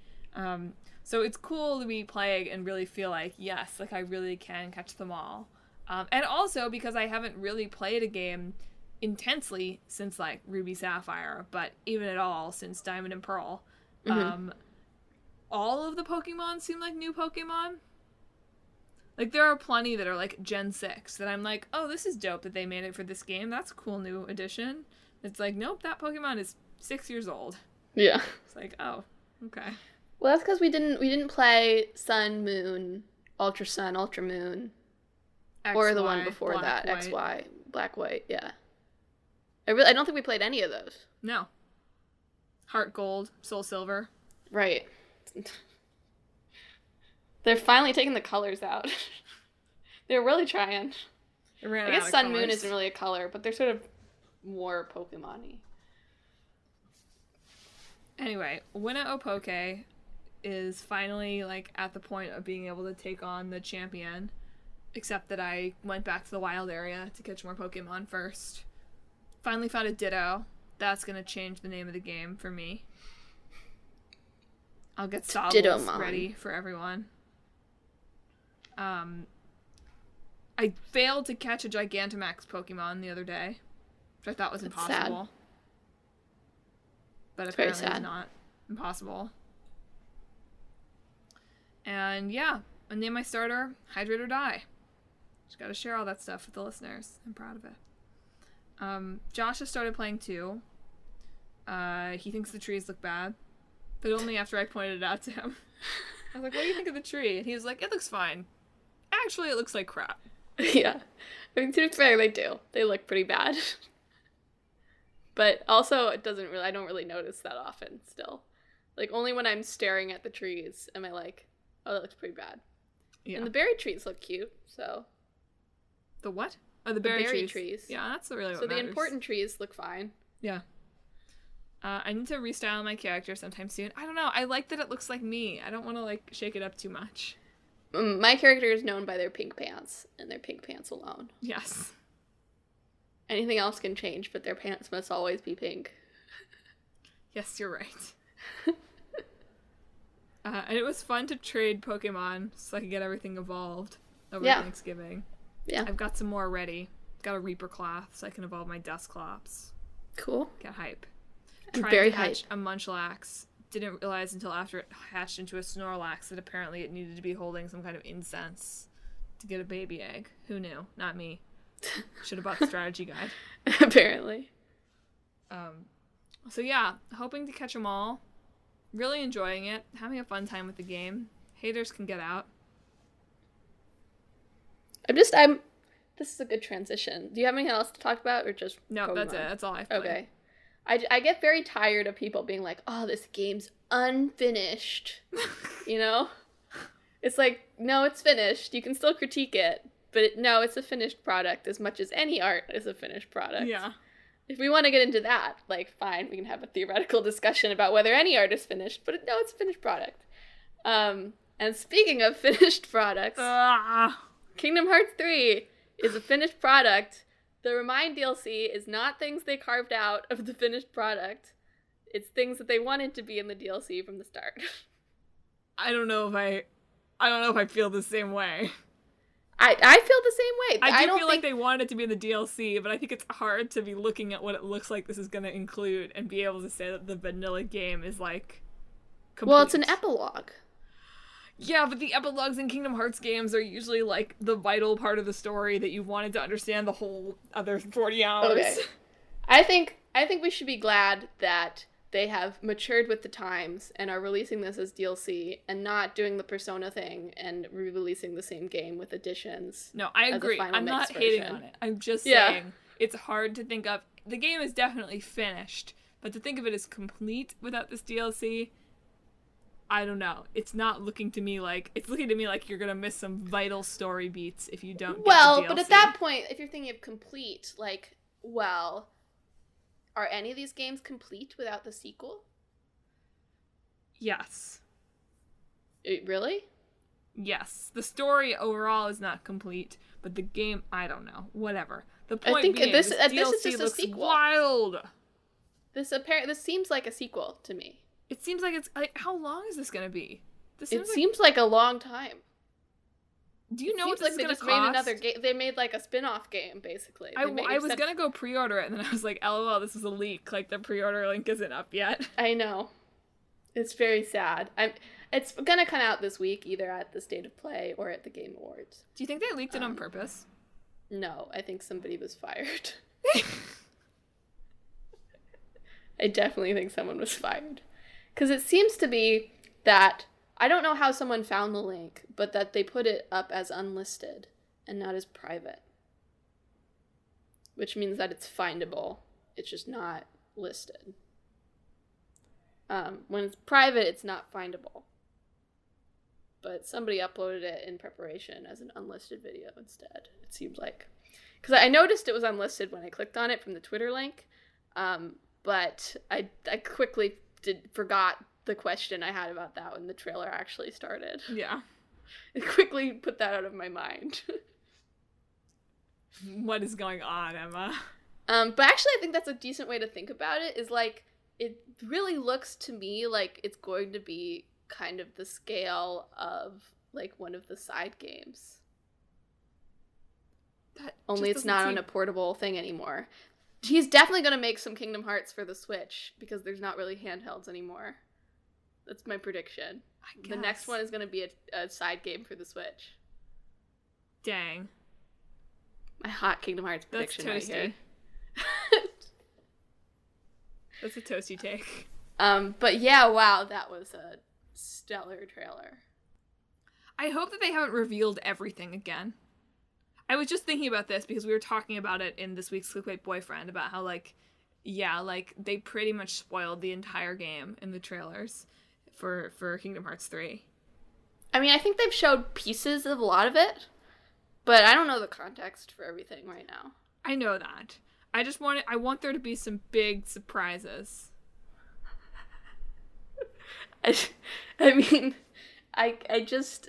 So it's cool to be playing and really feel like, yes, like, I really can catch them all. And also, because I haven't really played a game intensely since, like, Ruby Sapphire, but even at all since Diamond and Pearl, all of the Pokemon seem like new Pokemon. Like, there are plenty that are, like, Gen 6 that I'm like, oh, this is dope that they made it for this game. That's a cool new addition. It's like, nope, that Pokemon is 6 years old. Yeah. It's like, oh, okay. Well, that's because we didn't play Sun, Moon, Ultra Sun, Ultra Moon, or the one before that, White. XY, Black, White, yeah. I don't think we played any of those. No. Heart Gold, Soul Silver. Right. They're finally taking the colors out. They're really trying. I guess Sun Moon isn't really a color, but they're sort of more Pokemon-y. Anyway, Winna Opoke is finally, like, at the point of being able to take on the champion, except that I went back to the wild area to catch more Pokemon first. Finally found a Ditto. That's gonna change the name of the game for me. I'll get Sobbles ready for everyone. I failed to catch a Gigantamax Pokemon the other day, which I thought was impossible. Sad. But apparently it's not impossible. And yeah, I named my starter Hydrate or Die. Just gotta share all that stuff with the listeners. I'm proud of it. Josh has started playing too. He thinks the trees look bad, but only after I pointed it out to him. I was like, what do you think of the tree? And he was like, it looks fine. Actually, it looks like crap. Yeah. I mean, to be fair, they do. They look pretty bad. But also, I don't really notice that often still. Like, only when I'm staring at the trees am I like, oh, that looks pretty bad. Yeah. And the berry trees look cute, so. The what? Oh, the berry trees. Yeah, that's really what matters. So the important trees look fine. Yeah. I need to restyle my character sometime soon. I don't know. I like that it looks like me. I don't want to, like, shake it up too much. My character is known by their pink pants, and their pink pants alone. Yes. Anything else can change, but their pants must always be pink. Yes, you're right. And it was fun to trade Pokemon so I could get everything evolved. over Yeah. Thanksgiving. Yeah. I've got some more ready. Got a Reaper cloth so I can evolve my Dusclops. Cool. Get hype. I'm Tried very to hatch hype. a Munchlax. Didn't realize until after it hatched into a Snorlax that apparently it needed to be holding some kind of incense to get a baby egg. Who knew? Not me. Should have bought the strategy guide. Apparently. So yeah, hoping to catch them all. Really enjoying it. Having a fun time with the game. Haters can get out. This is a good transition. Do you have anything else to talk about, or just No, Pokemon? that's it. That's all I've played. Okay. I get very tired of people being like, oh, this game's unfinished. You know? It's like, no, it's finished. You can still critique it. But no, it's a finished product as much as any art is a finished product. Yeah. If we want to get into that, like, fine, we can have a theoretical discussion about whether any art is finished. But no, it's a finished product. And speaking of finished products, Kingdom Hearts 3 is a finished product. The Remind DLC is not things they carved out of the finished product. It's things that they wanted to be in the DLC from the start. I don't know if I feel the same way. I feel the same way. I don't feel think like they wanted it to be in the DLC, but I think it's hard to be looking at what it looks like this is going to include and be able to say that the vanilla game is like complete. Well, it's an epilogue. Yeah, but the epilogues in Kingdom Hearts games are usually like the vital part of the story that you wanted to understand the whole other 40 hours. Okay. I think we should be glad that they have matured with the times and are releasing this as DLC and not doing the Persona thing and re-releasing the same game with additions. No, I as a agree. final I'm mix not hating version. on it. I'm just Yeah. saying it's hard to think of. The game is definitely finished, but to think of it as complete without this DLC, I don't know. It's looking to me like you're gonna miss some vital story beats if you don't. Well, get the DLC. but at that point, if you're thinking of complete, like, well, are any of these games complete without the sequel? Yes. Really? Yes. The story overall is not complete, but the game, I don't know. Whatever. The point think being, this this is DLC just a looks sequel. wild. This seems like a sequel to me. It seems like it's like, how long is this gonna be? This It seems like, seems like a long time. do you know what Seems this like is they gonna just cost? made another game. They made like a spin-off game, basically. I was gonna go pre-order it, and then I was like, LOL, this is a leak. Like, the pre-order link isn't up yet. I know. It's very sad. It's gonna come out this week, either at the State of Play or at the Game Awards. Do you think they leaked it on purpose? No, I think somebody was fired. I definitely think someone was fired. Because it seems to be that, I don't know how someone found the link, but that they put it up as unlisted and not as private. Which means that it's findable. It's just not listed. When it's private, it's not findable. But somebody uploaded it in preparation as an unlisted video instead, it seems like. Because I noticed it was unlisted when I clicked on it from the Twitter link, but I quickly forgot the question I had about that when the trailer actually started. Yeah. I quickly put that out of my mind. What is going on, Emma? But actually, I think that's a decent way to think about it, is like, it really looks to me like it's going to be kind of the scale of like one of the side games. That Only just it's not on a portable thing anymore. He's definitely going to make some Kingdom Hearts for the Switch because there's not really handhelds anymore. That's my prediction. The next one is going to be a side game for the Switch. Dang. My hot Kingdom Hearts That's prediction right toasty. here. That's a toasty take. But yeah, wow, that was a stellar trailer. I hope that they haven't revealed everything again. I was just thinking about this because we were talking about it in this week's Clickbait Boyfriend about how, like, yeah, like, they pretty much spoiled the entire game in the trailers for Kingdom Hearts 3. I mean, I think they've showed pieces of a lot of it, but I don't know the context for everything right now. I know that. I want there to be some big surprises. I mean, I'm just,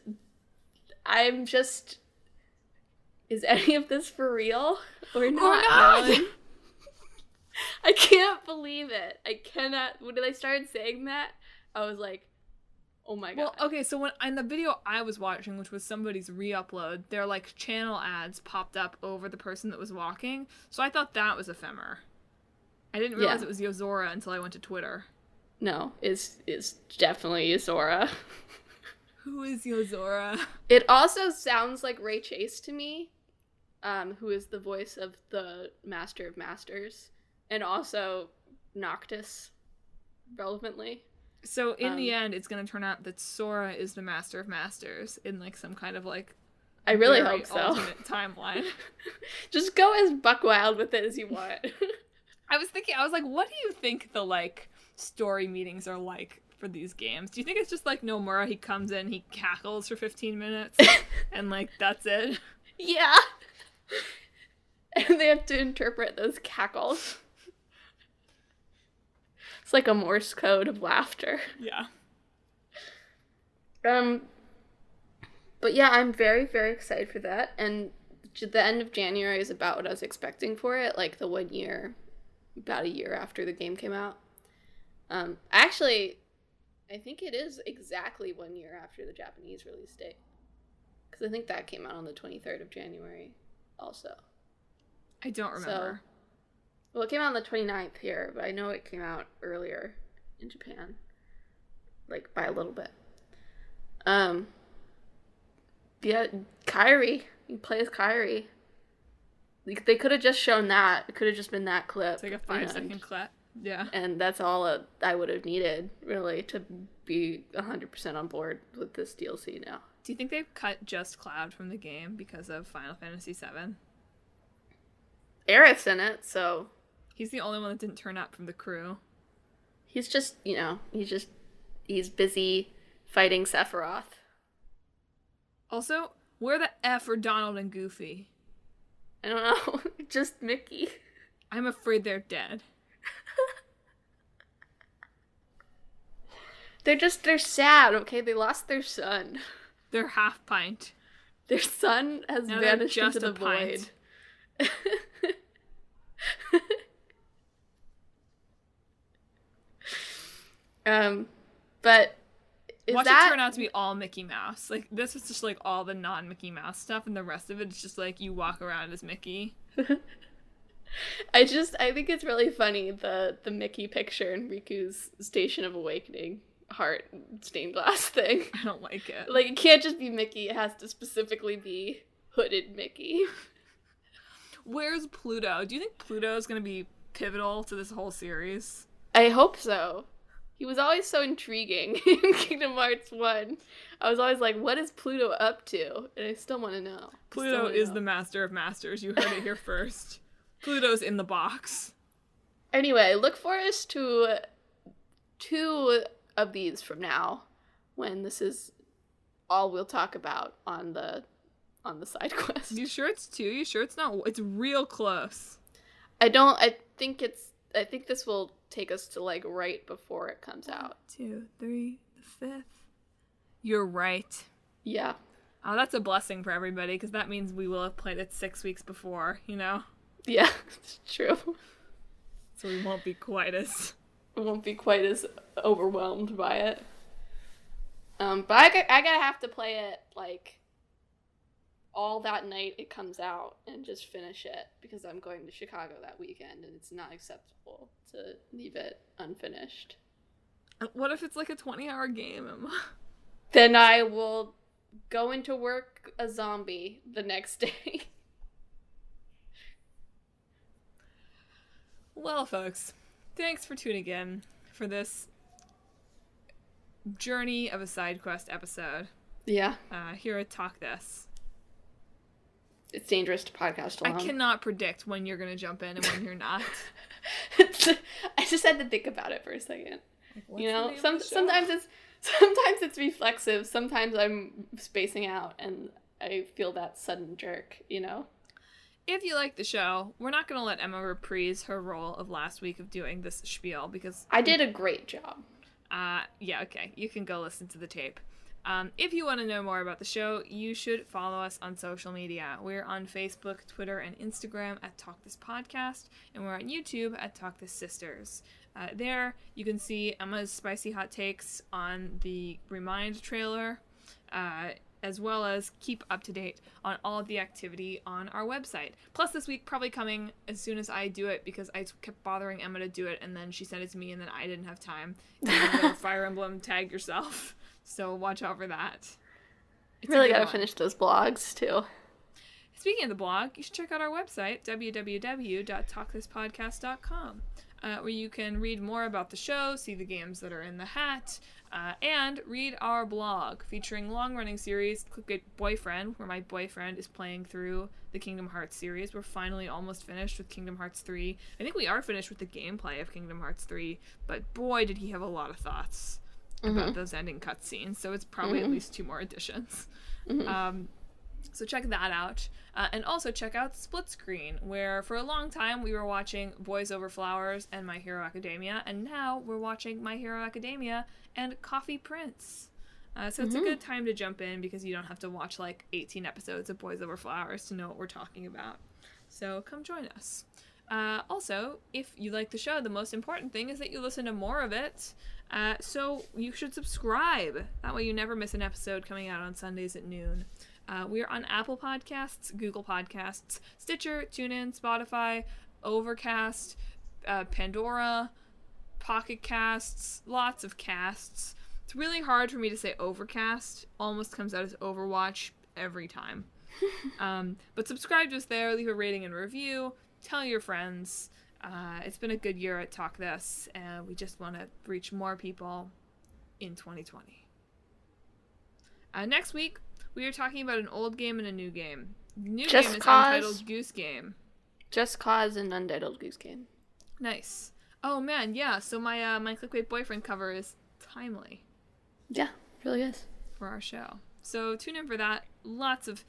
is any of this for real or not? Madelyn? I can't believe it. I cannot. When I started saying that, I was like, Oh my Well, god. okay, so when in the video I was watching, which was somebody's re-upload, their like channel ads popped up over the person that was walking, so I thought that was a femmer. I didn't realize it was Yozora until I went to Twitter. No, it's definitely Yozora. Who is Yozora? It also sounds like Ray Chase to me, who is the voice of the Master of Masters, and also Noctis, relevantly. So in the end, it's gonna turn out that Sora is the Master of Masters in like some kind of like I really very hope so. alternate timeline. Just go as buck wild with it as you want. I was like, what do you think the like story meetings are like for these games? Do you think it's just like Nomura, he comes in, he cackles for 15 minutes, and like that's it? Yeah. And they have to interpret those cackles. It's like a Morse code of laughter. Yeah. But yeah, I'm very, very excited for that. And the end of January is about what I was expecting for it, like the 1 year, about a year after the game came out. Actually, I think it is exactly 1 year after the Japanese release date. Because I think that came out on the 23rd of January also. I don't remember. Well, it came out on the 29th here, but I know it came out earlier in Japan. Like, by a little bit. Yeah, Kairi. You play as Kairi. They could have just shown that. It could have just been that clip. It's like a 5-second clip. Yeah. And that's all I would have needed, really, to be 100% on board with this DLC now. Do you think they've cut just Cloud from the game because of Final Fantasy VII? Aerith's in it, so... He's the only one that didn't turn up from the crew. He's just, he's busy fighting Sephiroth. Also, where the F are Donald and Goofy? I don't know. Just Mickey. I'm afraid they're dead. They're sad, okay? They lost their son. They're half pint. Their son has Now vanished just into the a pint. void. But Watch it turn out to be all Mickey Mouse. Like, this is just, like, all the non-Mickey Mouse stuff, and the rest of it is just, like, you walk around as Mickey. I think it's really funny, the Mickey picture in Riku's Station of Awakening heart stained glass thing. I don't like it. Like, it can't just be Mickey, it has to specifically be hooded Mickey. Where's Pluto? Do you think Pluto is going to be pivotal to this whole series? I hope so. He was always so intriguing in Kingdom Hearts 1. I was always like, what is Pluto up to? And I still want to know. Pluto is the Master of Masters. You heard it here first. Pluto's in the box. Anyway, look for us to 2 of these from now, when this is all we'll talk about on the side quest. You sure it's 2? You sure it's not? It's real close. I think this will take us to, like, right before it comes out. 2, 3, the 5th. You're right. Yeah. Oh, that's a blessing for everybody, because that means we will have played it 6 weeks before, you know? Yeah, it's true. So we won't be quite as overwhelmed by it. But I gotta have to play it, like, all that night it comes out and just finish it, because I'm going to Chicago that weekend and it's not acceptable to leave it unfinished. What if it's like a 20-hour game, Emma? Then I will go into work a zombie the next day. Well, folks, thanks for tuning in for this journey of a side quest episode. Yeah. Here at Talk This. It's dangerous to podcast alone. I cannot predict when you're going to jump in and when you're not. I just had to think about it for a second. Like, you know, sometimes it's reflexive. Sometimes I'm spacing out and I feel that sudden jerk, you know? If you like the show, we're not going to let Emma reprise her role of last week of doing this spiel because... I did a great job. Yeah, okay. You can go listen to the tape. If you want to know more about the show, you should follow us on social media. We're on Facebook, Twitter, and Instagram at Talk This Podcast, and we're on YouTube at Talk This Sisters. There, you can see Emma's spicy hot takes on the Remind trailer, as well as keep up to date on all of the activity on our website. Plus, this week probably coming as soon as I do it, because I kept bothering Emma to do it, and then she sent it to me, and then I didn't have time. Fire Emblem Tag Yourself. So watch out for that. It's really gotta finish those blogs, too. Speaking of the blog, you should check out our website, www.talkthispodcast.com, where you can read more about the show, see the games that are in the hat, and read our blog featuring long-running series, Clickbait Boyfriend, where my boyfriend is playing through the Kingdom Hearts series. We're finally almost finished with Kingdom Hearts 3. I think we are finished with the gameplay of Kingdom Hearts 3, but boy, did he have a lot of thoughts about those ending cutscenes, so it's probably at least 2 more editions. So check that out. And also check out Split Screen, where for a long time we were watching Boys Over Flowers and My Hero Academia, and now we're watching My Hero Academia and Coffee Prince. So it's a good time to jump in, because you don't have to watch like 18 episodes of Boys Over Flowers to know what we're talking about. So come join us. Also, if you like the show, the most important thing is that you listen to more of it. So you should subscribe. That way you never miss an episode coming out on Sundays at noon. We are on Apple Podcasts, Google Podcasts, Stitcher, TuneIn, Spotify, Overcast, Pandora, Pocket Casts, lots of casts. It's really hard for me to say Overcast. Almost comes out as Overwatch every time. But subscribe to us there, leave a rating and review, tell your friends. It's been a good year at Talk This, and we just want to reach more people in 2020. Next week, we are talking about an old game and a new game. The new game is Untitled Goose Game. Just Cause and Untitled Goose Game. Nice. Oh man, yeah. So my my Clickbait Boyfriend cover is timely. Yeah, really is. For our show. So tune in for that. Lots of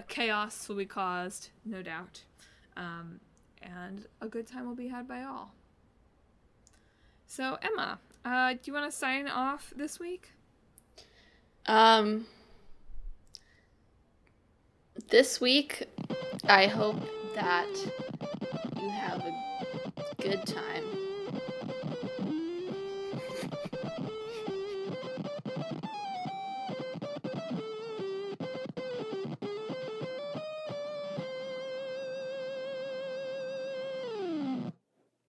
chaos will be caused, no doubt. And a good time will be had by all. So Emma, do you want to sign off this week? This week, I hope that you have a good time.